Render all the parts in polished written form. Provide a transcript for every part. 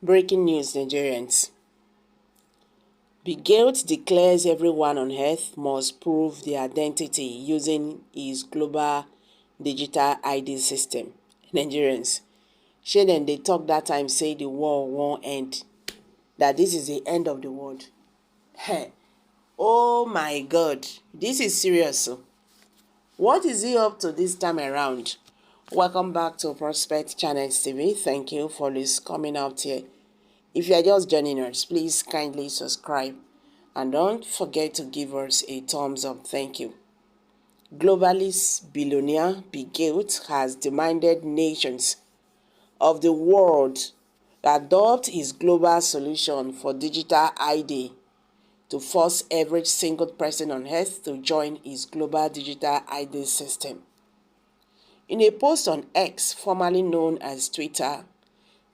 Breaking news, Nigerians. Bill Gates declares everyone on Earth must prove their identity using his global digital ID system. Nigerians, shey dem dey talk that time say the war won't end, that this is the end of the world. Hey, oh my God, this is serious. What is he up to this time around? Welcome back to Prospect Channels TV. Thank you for this coming out here. If you are just joining us, please kindly subscribe and don't forget to give us a thumbs up. Thank you. Globalist billionaire Bill Gates has demanded nations of the world adopt his global solution for digital ID to force every single person on Earth to join his global digital ID system. In a post on X, formerly known as Twitter,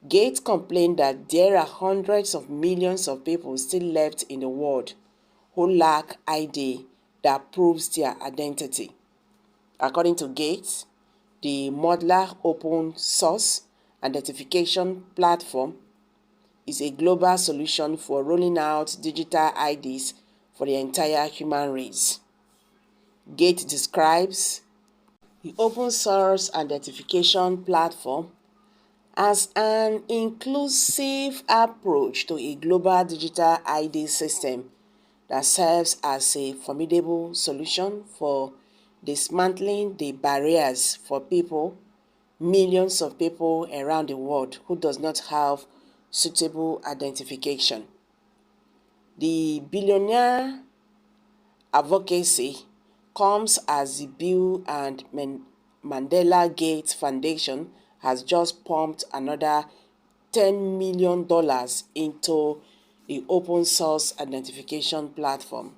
Gates complained that there are hundreds of millions of people still left in the world who lack ID that proves their identity. According to Gates, the modular open source identification platform is a global solution for rolling out digital IDs for the entire human race. Gates describes the open source identification platform as an inclusive approach to a global digital ID system that serves as a formidable solution for dismantling the barriers for millions of people around the world who does not have suitable identification. The billionaire advocacy comes as the Bill and Melinda Gates Foundation has just pumped another $10 million into the open source identification platform.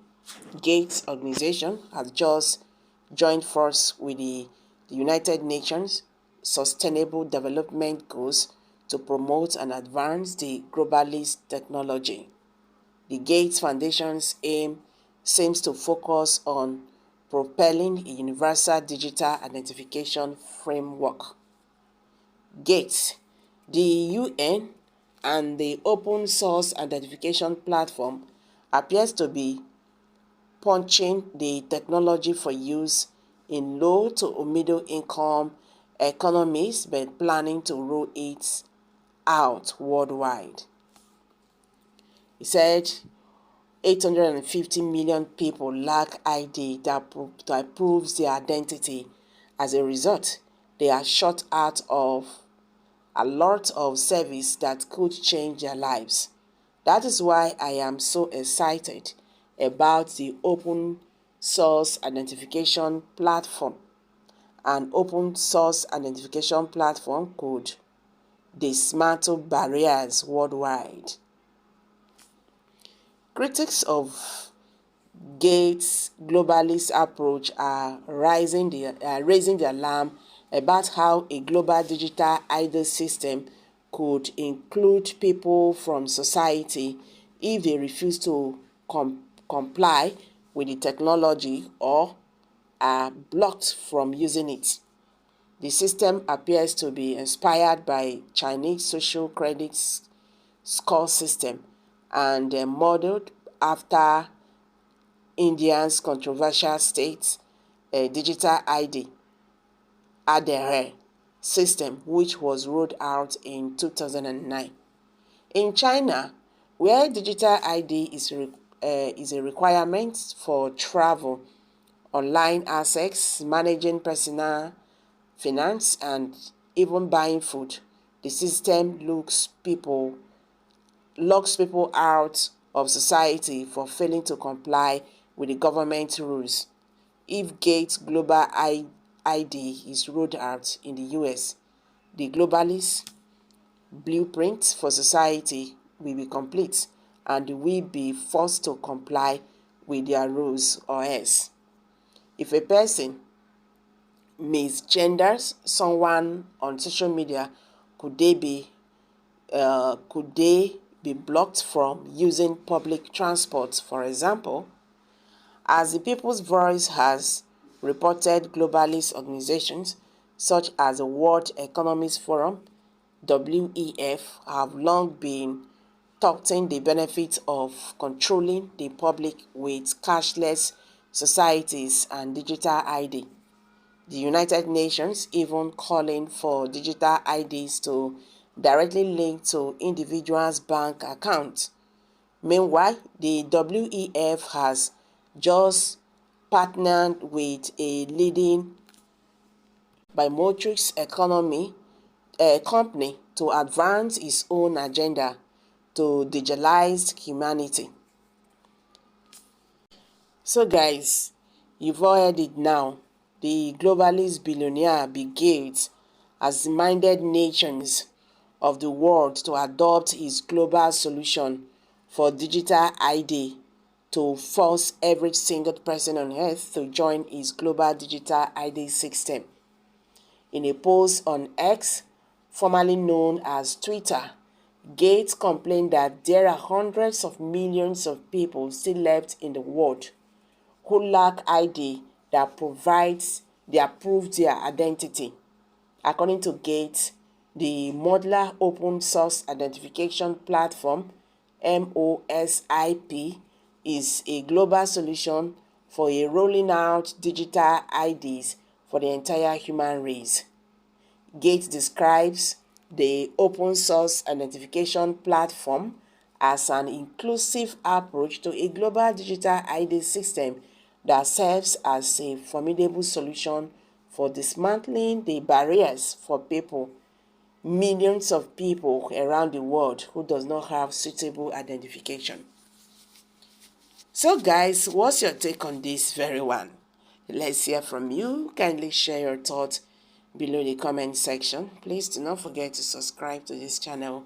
Gates organization has just joined forces with the United Nations Sustainable Development Goals to promote and advance the globalist technology. The Gates Foundation's aim seems to focus on propelling a universal digital identification framework. Gates, the UN, and the open source identification platform appears to be punching the technology for use in low to middle income economies but planning to roll it out worldwide. He said 850 million people lack ID that proves their identity. As a result, they are shut out of a lot of service that could change their lives. That is why I am so excited about the open source identification platform. An open source identification platform could dismantle barriers worldwide. Critics of Gates' globalist approach are raising the alarm about how a global digital ID system could include people from society if they refuse to comply with the technology or are blocked from using it. The system appears to be inspired by Chinese social credit score system and modeled after India's controversial state digital ID Aadhaar system, which was rolled out in 2009. In China, where digital ID is a requirement for travel, online access, managing personal finance, and even buying food, the system locks people out of society for failing to comply with the government rules. If Gates' global ID is rolled out in the US, the globalist blueprint for society will be complete and will be forced to comply with their rules or else. If a person misgenders someone on social media, could they be blocked from using public transport, for example? As the People's Voice has reported, globalist organizations such as the World Economic Forum, WEF have long been touting the benefits of controlling the public with cashless societies and digital ID. The United Nations even calling for digital IDs to directly link to individuals' bank accounts. Meanwhile, the WEF has just partnered with a leading biometrics company to advance its own agenda to digitalize humanity. So guys, you've all heard it now. The globalist billionaire Bill Gates has reminded nations of the world to adopt his global solution for digital ID to force every single person on earth to join his global digital ID system. In a post on X, formerly known as Twitter, Gates complained that there are hundreds of millions of people still left in the world who lack ID that provides their prove their identity. According to Gates, the Modular Open Source Identification Platform (MOSIP) is a global solution for a rolling out digital IDs for the entire human race. Gates describes the open source identification platform as an inclusive approach to a global digital ID system that serves as a formidable solution for dismantling the barriers for millions of people around the world who does not have suitable identification. So guys, what's your take on this very one? Let's hear from you. Kindly share your thoughts below the comment section. Please do not forget to subscribe to this channel